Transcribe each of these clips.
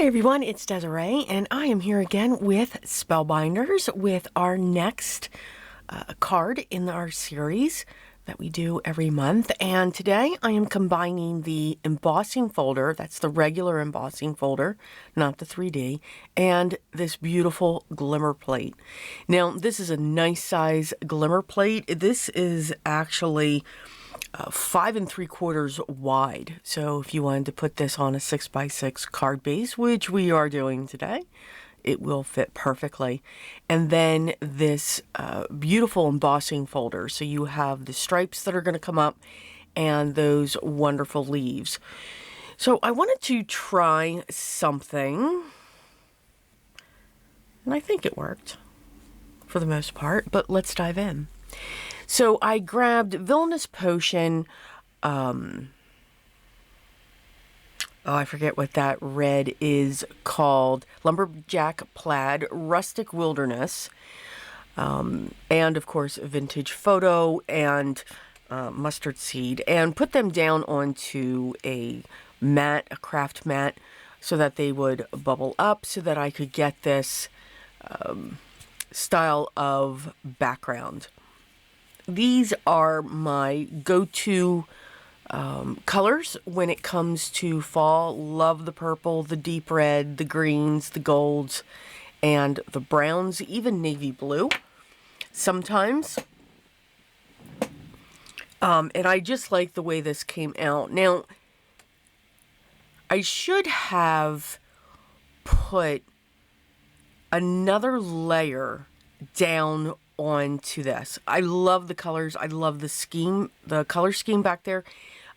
Hey everyone, it's Desiree, and I am here again with Spellbinders with our next card in our series that we do every month. And today I am combining the embossing folder, that's the regular embossing folder, not the 3D, and this beautiful glimmer plate. Now, this is a nice size glimmer plate. This is actually 5 3/4 wide. So if you wanted to put this on a 6x6 card base, which we are doing today, it will fit perfectly. And then this beautiful embossing folder. So you have the stripes that are going to come up and those wonderful leaves. So I wanted to try something, and I think it worked for the most part, but let's dive in. So I grabbed Villainous Potion, oh, I forget what that red is called, Lumberjack Plaid, Rustic Wilderness, and of course Vintage Photo and Mustard Seed, and put them down onto a mat, a craft mat, so that they would bubble up so that I could get this style of background. These are my go-to colors when it comes to fall. Love the purple, the deep red, the greens, the golds, and the browns, even navy blue sometimes. And I just like the way this came out. Now, I should have put another layer down onto this. I love the colors. I love the scheme, the color scheme back there,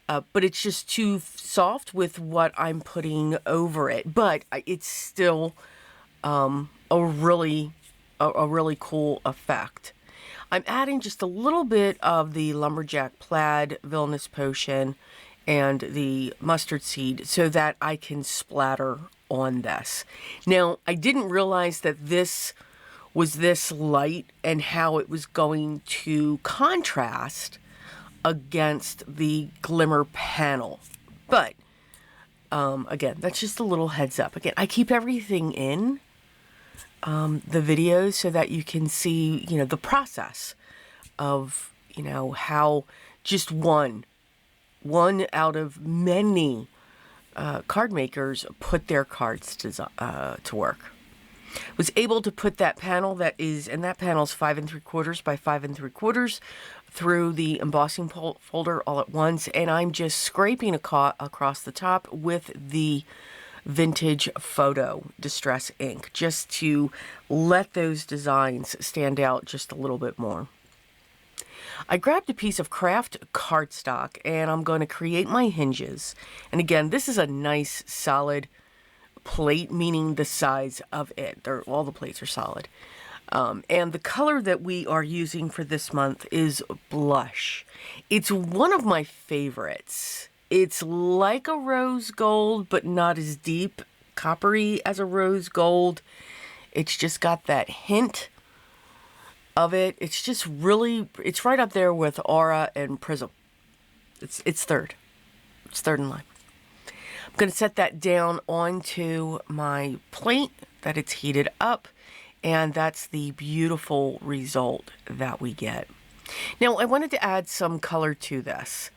but it's just too soft with what I'm putting over it. But it's still a really cool effect. I'm adding just a little bit of the Lumberjack Plaid, Villainous Potion, and the Mustard Seed so that I can splatter on this. Now, I didn't realize that this was this light and how it was going to contrast against the glimmer panel. But, again, that's just a little heads up. Again, I keep everything in the videos so that you can see, you know, the process of, you know, how just one out of many card makers put their cards to work. Was able to put that panel that is, and that panel's 5 3/4 by 5 3/4 through the embossing folder all at once, and I'm just scraping across the top with the Vintage Photo Distress ink just to let those designs stand out just a little bit more. I grabbed a piece of craft cardstock and I'm going to create my hinges. And again, this is a nice solid plate, meaning the size of it. All the plates are solid. And the color that we are using for this month is blush. It's one of my favorites. It's like a rose gold, but not as deep, coppery as a rose gold. It's just got that hint of it. It's just really, it's right up there with Aura and Prism. It's third. It's third in line. I'm going to set that down onto my plate that it's heated up, and that's the beautiful result that we get. Now, I wanted to add some color to this.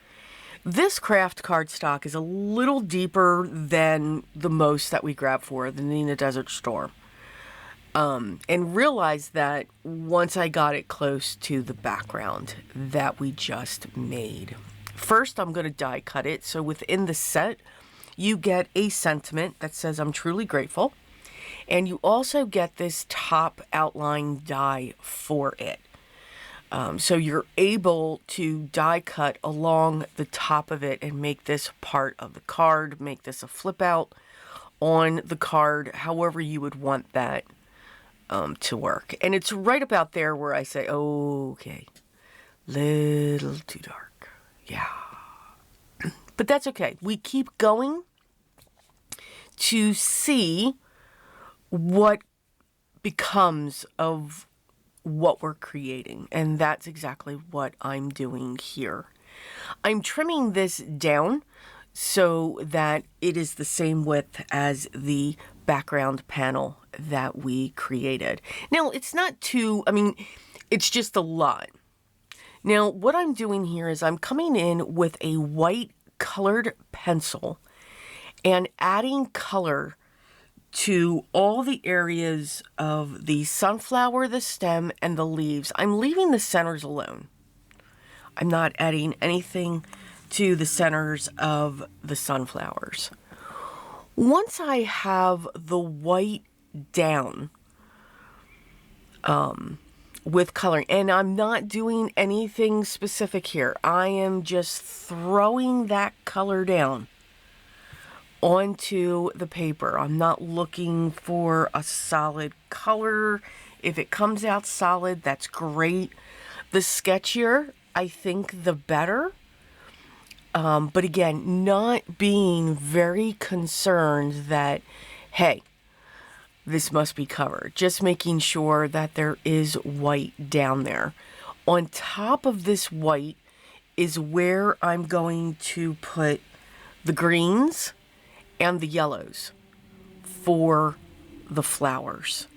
This craft cardstock is a little deeper than the most that we grab for the Nina Desert Storm. And realized that once I got it close to the background that we just made. First, I'm going to die cut it. So within the set, you get a sentiment that says, "I'm truly grateful." And you also get this top outline die for it. So you're able to die cut along the top of it and make this part of the card, make this a flip out on the card, however you would want that to work. And it's right about there where I say, oh, okay, little too dark. Yeah. But that's okay. We keep going to see what becomes of what we're creating. And that's exactly what I'm doing here. I'm trimming this down so that it is the same width as the background panel that we created. Now, it's not too, I mean, it's just a lot. Now, what I'm doing here is I'm coming in with a white colored pencil and adding color to all the areas of the sunflower, the stem, and the leaves. I'm leaving the centers alone. I'm not adding anything to the centers of the sunflowers. Once I have the white down with coloring, and I'm not doing anything specific here, I am just throwing that color down onto the paper. I'm not looking for a solid color. If it comes out solid, that's great. The sketchier, I think, the better. But again, not being very concerned that, hey, this must be covered. Just making sure that there is white down there. On top of this white is where I'm going to put the greens and the yellows for the flowers.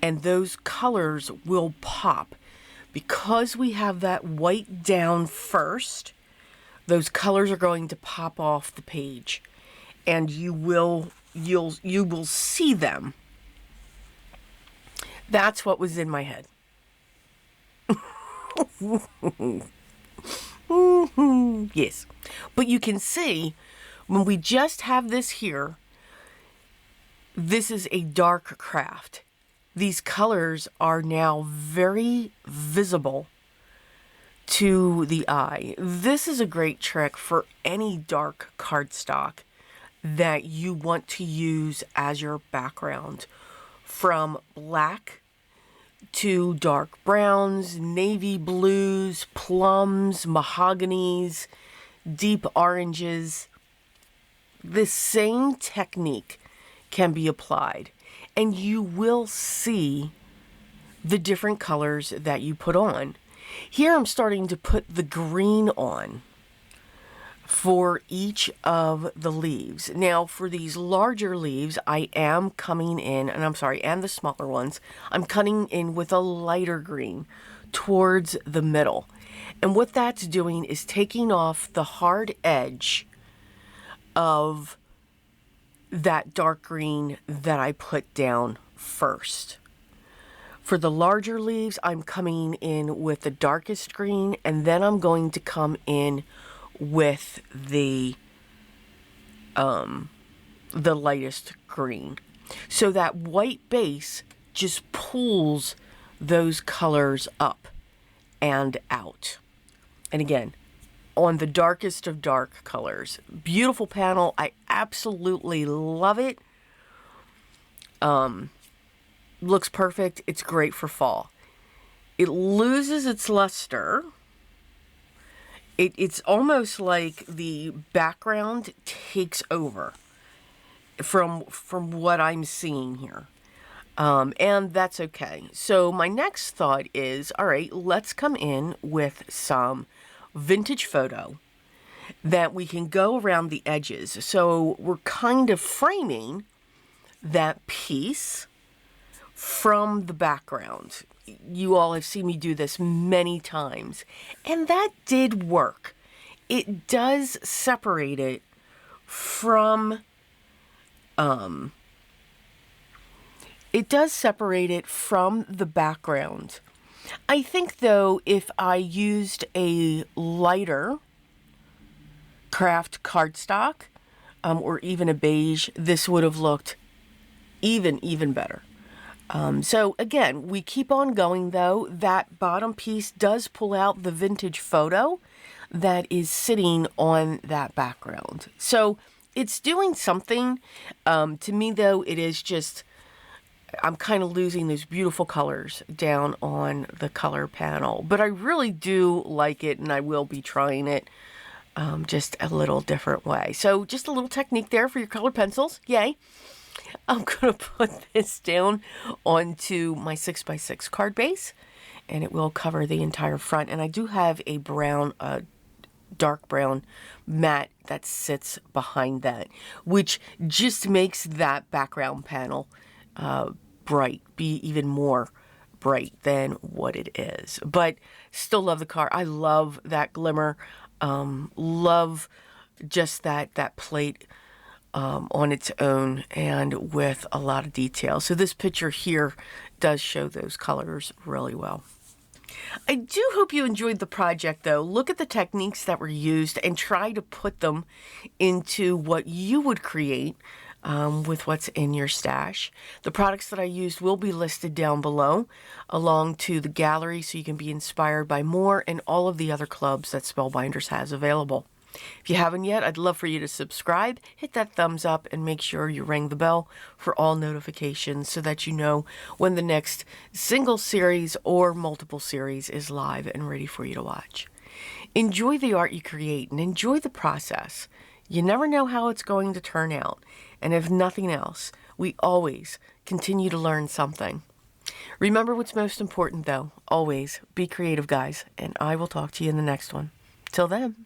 And those colors will pop. Because we have that white down first, those colors are going to pop off the page. And you will see them. That's what was in my head. Yes. But you can see, when we just have this here, this is a dark craft. These colors are now very visible to the eye. This is a great trick for any dark cardstock that you want to use as your background. From black to dark browns, navy blues, plums, mahoganies, deep oranges. The same technique can be applied, and you will see the different colors that you put on. Here I'm starting to put the green on for each of the leaves. Now, for these larger leaves, I am coming in, and the smaller ones, I'm cutting in with a lighter green towards the middle. And what that's doing is taking off the hard edge of that dark green that I put down first. For the larger leaves, I'm coming in with the darkest green, and then I'm going to come in with the lightest green. So that white base just pulls those colors up and out. And again, on the darkest of dark colors. Beautiful panel. I absolutely love it. Looks perfect. It's great for fall. It loses its luster. It's almost like the background takes over from what I'm seeing here. And that's okay. So my next thought is, all right, let's come in with some vintage photo that we can go around the edges. So we're kind of framing that piece from the background. You all have seen me do this many times, and that did work. It does separate it from the background. I think, though, if I used a lighter craft cardstock, or even a beige, this would have looked even better. So again, we keep on going, though. That bottom piece does pull out the vintage photo that is sitting on that background. So it's doing something. To me, though, it is just, I'm kind of losing those beautiful colors down on the color panel. But I really do like it, and I will be trying it just a little different way. So just a little technique there for your colored pencils. Yay. I'm going to put this down onto my 6x6 card base, and it will cover the entire front. And I do have a brown dark brown mat that sits behind that, which just makes that background panel bright, be even more bright than what it is. But still love the car. I love that glimmer. Love just that plate on its own and with a lot of detail. So this picture here does show those colors really well. I do hope you enjoyed the project, though. Look at the techniques that were used and try to put them into what you would create with what's in your stash. The products that I used will be listed down below along to the gallery so you can be inspired by more and all of the other clubs that Spellbinders has available. If you haven't yet, I'd love for you to subscribe, hit that thumbs up, and make sure you ring the bell for all notifications so that you know when the next single series or multiple series is live and ready for you to watch. Enjoy the art you create and enjoy the process. You never know how it's going to turn out. And if nothing else, we always continue to learn something. Remember what's most important, though. Always be creative, guys, and I will talk to you in the next one. Till then.